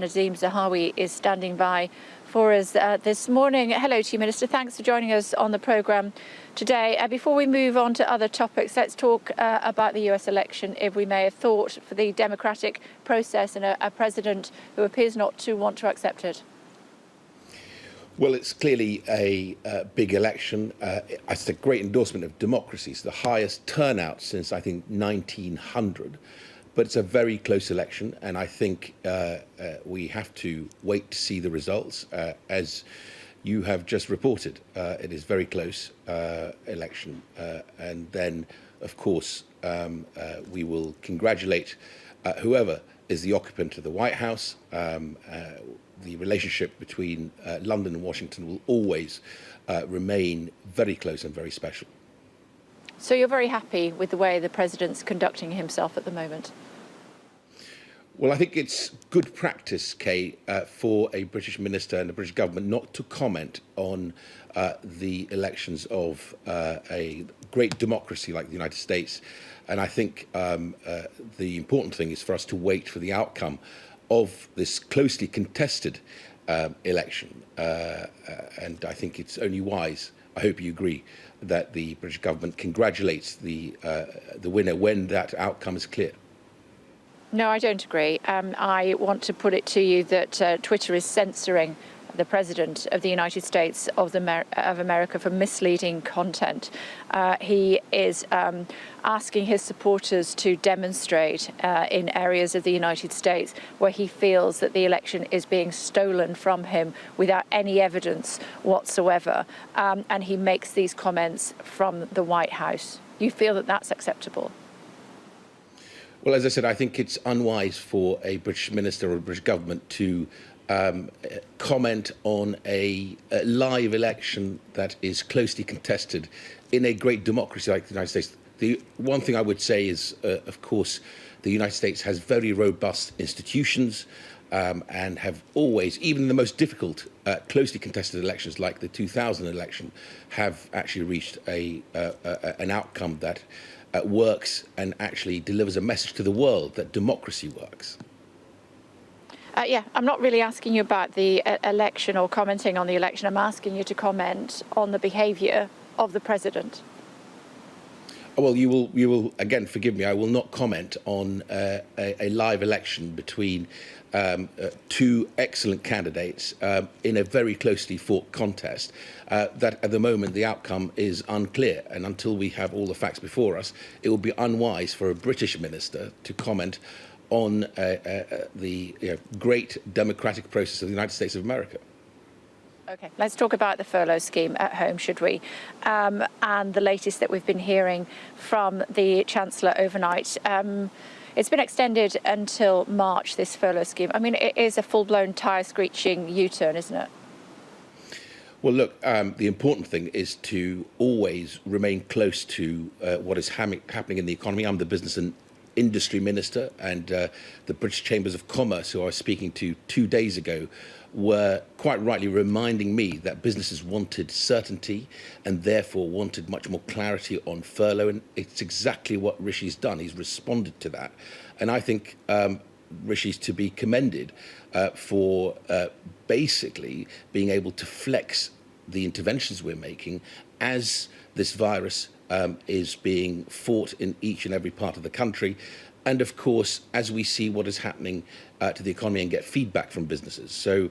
Nadhim Zahawi is standing by for us this morning. Hello to you, Minister. Thanks for joining us on the programme today. Before we move on to other topics, let's talk about the US election, if we may. A thought for the democratic process and a president who appears not to want to accept it. Well, it's clearly a big election. It's a great endorsement of democracies, the highest turnout since, I think, 1900. But it's a very close election, and I think we have to wait to see the results. As you have just reported, it is very close election. And then, of course, we will congratulate whoever is the occupant of the White House. The relationship between London and Washington will always remain very close and very special. So you're very happy with the way the president's conducting himself at the moment? Well, I think it's good practice, Kay, for a British minister and a British government not to comment on the elections of a great democracy like the United States. And I think the important thing is for us to wait for the outcome of this closely contested election. And I think it's only wise, I hope you agree, that the British government congratulates the winner when that outcome is clear. No, I don't agree. I want to put it to you that Twitter is censoring the President of the United States of America for misleading content. He is asking his supporters to demonstrate in areas of the United States where he feels that the election is being stolen from him without any evidence whatsoever. And he makes these comments from the White House. You feel that that's acceptable? Well, as I said, I think it's unwise for a British minister or a British government to comment on a live election that is closely contested in a great democracy like the United States. The one thing I would say is, of course, the United States has very robust institutions and have always, even in the most difficult, closely contested elections like the 2000 election, have actually reached an outcome that works and actually delivers a message to the world that democracy works. Yeah, I'm not really asking you about the election or commenting on the election. I'm asking you to comment on the behaviour of the president. Well, you will again, forgive me, I will not comment on a live election between two excellent candidates in a very closely fought contest. That at the moment the outcome is unclear, and until we have all the facts before us, it would be unwise for a British minister to comment on the great democratic process of the United States of America. OK, let's talk about the furlough scheme at home, should we? And the latest that we've been hearing from the Chancellor overnight. It's been extended until March, this furlough scheme. I mean, it is a full-blown tyre-screeching U-turn, isn't it? Well, look, the important thing is to always remain close to what is happening in the economy. I'm the business and industry minister, and the British Chambers of Commerce, who I was speaking to 2 days ago, were quite rightly reminding me that businesses wanted certainty and therefore wanted much more clarity on furlough. And it's exactly what Rishi's done. He's responded to that. And I think Rishi's to be commended for basically being able to flex the interventions we're making as this virus is being fought in each and every part of the country. And of course, as we see what is happening to the economy and get feedback from businesses. So,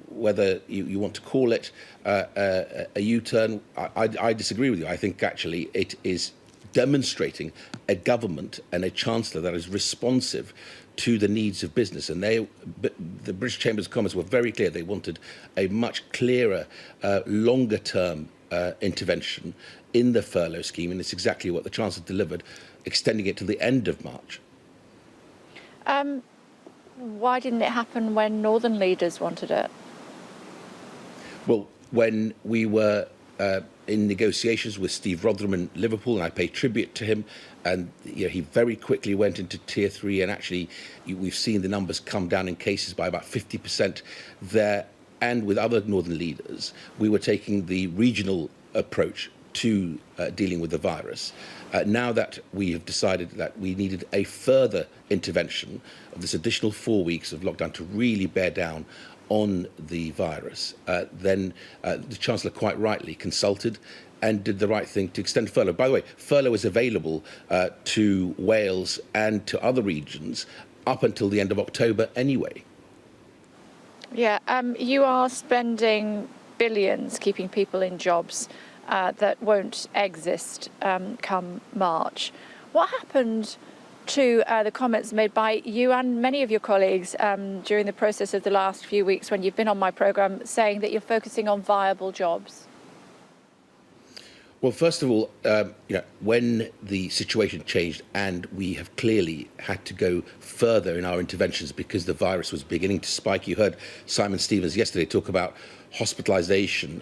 whether you want to call it a U-turn, I disagree with you. I think actually it is demonstrating a government and a Chancellor that is responsive to the needs of business. And the British Chambers of Commerce were very clear. They wanted a much clearer, longer-term intervention in the furlough scheme, and it's exactly what the Chancellor delivered, extending it to the end of March. Why didn't it happen when Northern leaders wanted it? Well, when we were in negotiations with Steve Rotheram in Liverpool, and I pay tribute to him, and he very quickly went into Tier 3, and actually we've seen the numbers come down in cases by about 50% there. And with other Northern leaders, we were taking the regional approach to dealing with the virus. Now that we have decided that we needed a further intervention of this additional 4 weeks of lockdown to really bear down on the virus, then the Chancellor quite rightly consulted and did the right thing to extend furlough. By the way, furlough is available to Wales and to other regions up until the end of October anyway. Yeah, you are spending billions keeping people in jobs that won't exist come March. What happened to the comments made by you and many of your colleagues during the process of the last few weeks when you've been on my programme, saying that you're focusing on viable jobs? Well, first of all, when the situation changed and we have clearly had to go further in our interventions because the virus was beginning to spike, you heard Simon Stevens yesterday talk about hospitalisation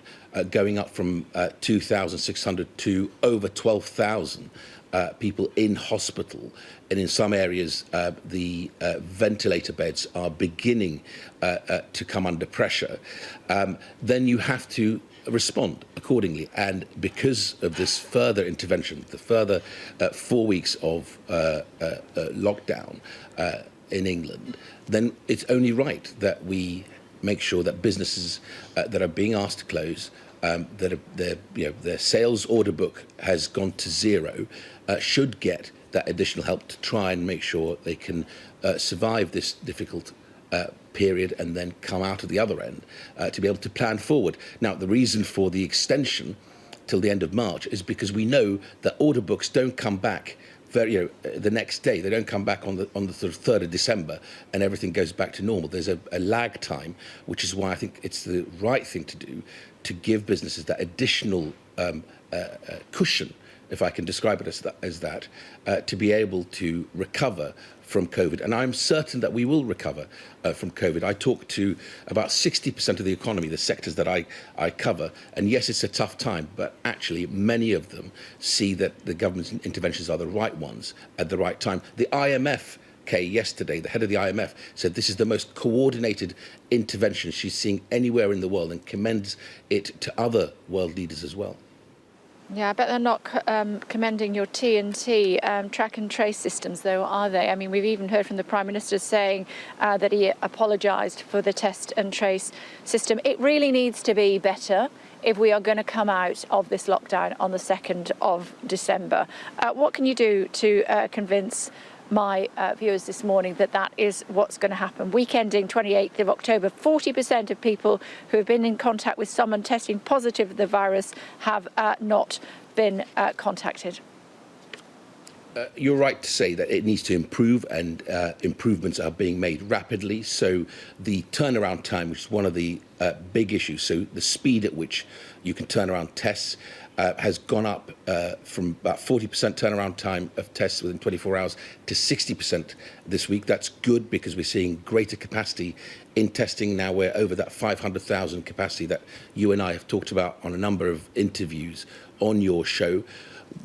going up from 2,600 to over 12,000 people in hospital. And in some areas, the ventilator beds are beginning to come under pressure. Then you have to respond accordingly. And because of this further intervention, the further 4 weeks of lockdown in England, then it's only right that we make sure that businesses that are being asked to close, their sales order book has gone to zero, should get that additional help to try and make sure they can survive this difficult period and then come out at the other end to be able to plan forward. Now, the reason for the extension till the end of March is because we know that order books don't come back the next day. They don't come back on the sort of 3rd of December and everything goes back to normal. There's a lag time, which is why I think it's the right thing to do to give businesses that additional cushion, if I can describe it as that, to be able to recover from COVID. And I'm certain that we will recover from COVID. I talk to about 60% of the economy, the sectors that I cover, and yes, it's a tough time, but actually many of them see that the government's interventions are the right ones at the right time. The IMF, yesterday, the head of the IMF said this is the most coordinated intervention she's seeing anywhere in the world and commends it to other world leaders as well. Yeah, I bet they're not commending your T&T track and trace systems, though, are they? I mean, we've even heard from the Prime Minister saying that he apologised for the test and trace system. It really needs to be better if we are going to come out of this lockdown on the 2nd of December. What can you do to convince my viewers this morning that that is what's going to happen? Week ending 28th of October, 40% of people who have been in contact with someone testing positive of the virus have not been contacted. You're right to say that it needs to improve, and improvements are being made rapidly. So the turnaround time, which is one of the big issues, so the speed at which you can turn around tests, has gone up from about 40% turnaround time of tests within 24 hours to 60% this week. That's good because we're seeing greater capacity in testing. Now we're over that 500,000 capacity that you and I have talked about on a number of interviews on your show.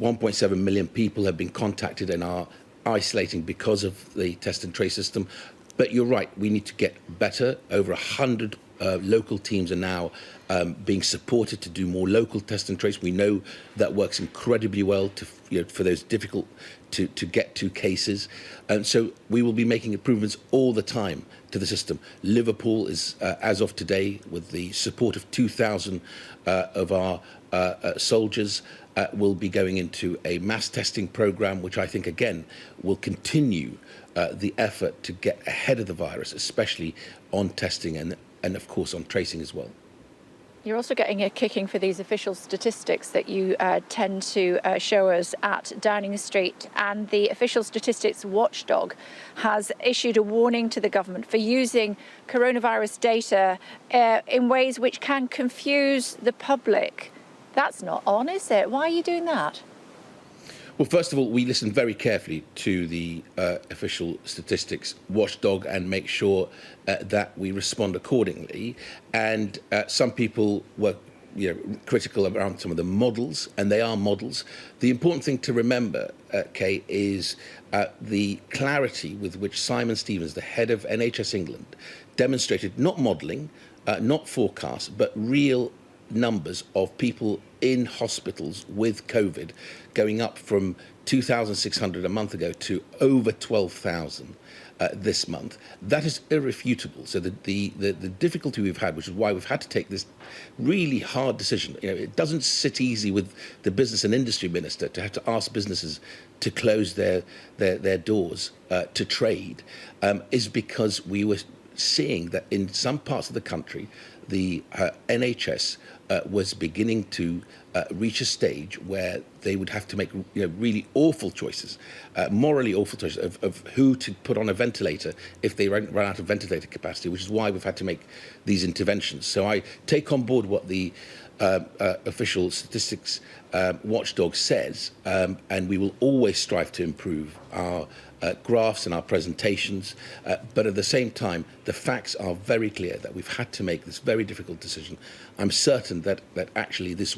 1.7 million people have been contacted and are isolating because of the test and trace system. But you're right, we need to get better. Over 100 local teams are now being supported to do more local test and trace. We know that works incredibly well for those difficult to get to cases. And so we will be making improvements all the time to the system. Liverpool is, as of today, with the support of 2,000 of our soldiers, will be going into a mass testing programme, which I think, again, will continue the effort to get ahead of the virus, especially on testing and of course, on tracing as well. You're also getting a kicking for these official statistics that you tend to show us at Downing Street. And the official statistics watchdog has issued a warning to the government for using coronavirus data in ways which can confuse the public. That's not on, is it? Why are you doing that? Well, first of all, we listen very carefully to the official statistics watchdog and make sure that we respond accordingly. And some people were critical around some of the models, and they are models. The important thing to remember, Kay, is the clarity with which Simon Stevens, the head of NHS England, demonstrated not modelling, not forecasts, but real numbers of people in hospitals with COVID going up from 2,600 a month ago to over 12,000 this month. That is irrefutable. So the difficulty we've had, which is why we've had to take this really hard decision, it doesn't sit easy with the business and industry minister to have to ask businesses to close their doors to trade, is because we were seeing that in some parts of the country, the NHS was beginning to reach a stage where they would have to make really awful choices, morally awful choices of who to put on a ventilator if they run out of ventilator capacity, which is why we've had to make these interventions. So I take on board what the official statistics watchdog says, and we will always strive to improve our graphs and our presentations, but at the same time, the facts are very clear that we've had to make this very difficult decision. I'm certain that actually this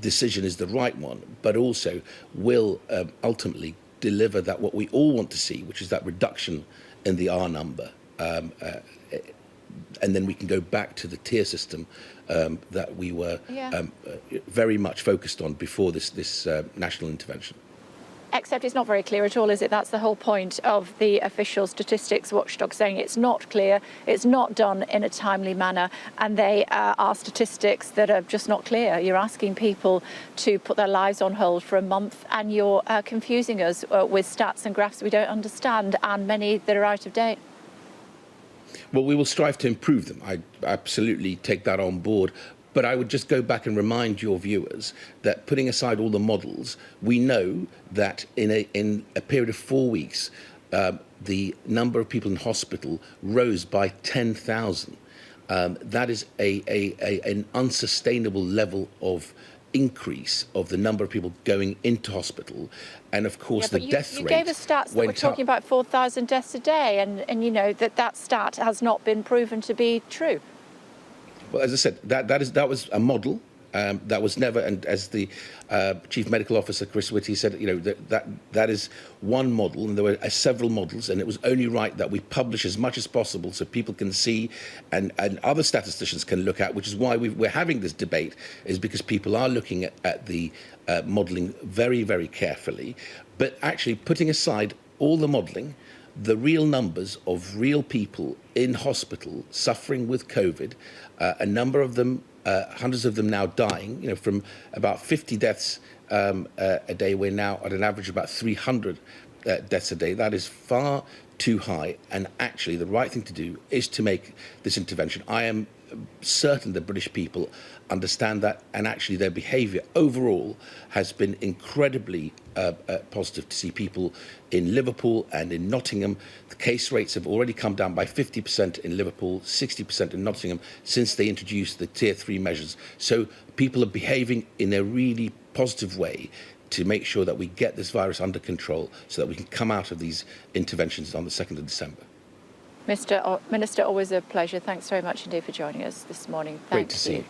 decision is the right one, but also will ultimately deliver that what we all want to see, which is that reduction in the R number, and then we can go back to the tier system that we were very much focused on before this national intervention. Except it's not very clear at all, is it? That's the whole point of the official statistics watchdog, saying it's not clear, it's not done in a timely manner, and they are statistics that are just not clear. You're asking people to put their lives on hold for a month, and you're confusing us with stats and graphs we don't understand, and many that are out of date. Well, we will strive to improve them. I absolutely take that on board. But I would just go back and remind your viewers that, putting aside all the models, we know that in a period of 4 weeks, the number of people in hospital rose by 10,000. That is an unsustainable level of increase of the number of people going into hospital, and of course the death rate. You gave us stats that we're talking about 4,000 deaths a day, and you know that stat has not been proven to be true. Well, as I said, that was a model. That was never, and as the Chief Medical Officer, Chris Whitty, said, that is one model, and there were several models, and it was only right that we publish as much as possible so people can see, and other statisticians can look at, which is why we're having this debate, is because people are looking at the modelling very, very carefully. But actually, putting aside all the modelling, the real numbers of real people in hospital suffering with COVID, a number of them, hundreds of them now dying, from about 50 deaths a day, we're now at an average of about 300 deaths a day. That is far too high, and actually the right thing to do is to make this intervention. I am certain the British people understand that, and actually their behaviour overall has been incredibly positive. To see people in Liverpool and in Nottingham, the case rates have already come down by 50% in Liverpool, 60% in Nottingham, since they introduced the Tier 3 measures. So people are behaving in a really positive way to make sure that we get this virus under control so that we can come out of these interventions on the 2nd of December. Minister, always a pleasure. Thanks very much indeed for joining us this morning. Great to see you.